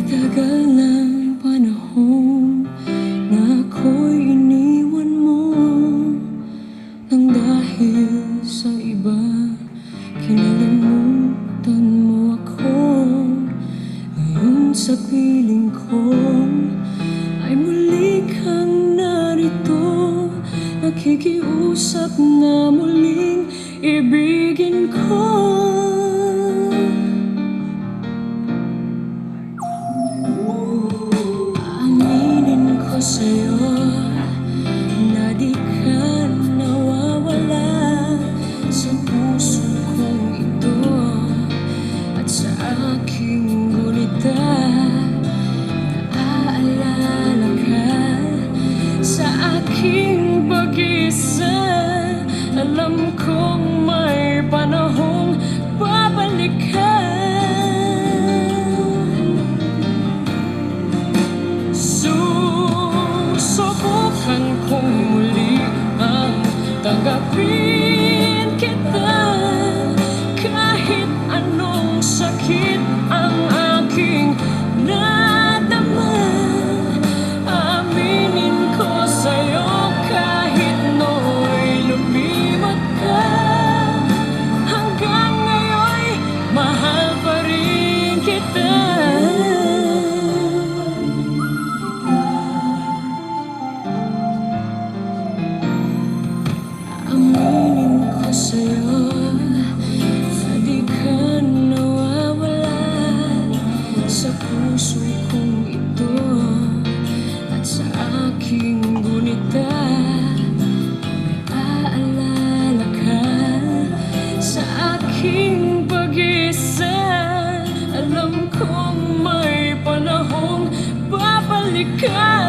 tagal ng panahon na ako'y iniwan mo nang dahil sa iba. Kinalimutan mo ako. Ngayon sa piling ko ay muli kang narito, nakikiusap na muling ibigin ko. Aminin ko sa'yo na di ka nawawala sa puso kong ito at sa aking gulita. Naaalala ka sa aking pag-isa. Alam kong may panahong babalik ka. Susubukan kong muli ang tanggapin kita, kahit anong sakit ang aking nadama. Aminin ko sa'yo kahit nooy lumimat ka, hanggang ngayon'y mahal pa rin kita. Aminin ko sa'yo na di ka nawawala sa puso kong ito at sa aking gunita. Naaalala ka sa aking pag-isa. Alam kong may panahong babalik ka.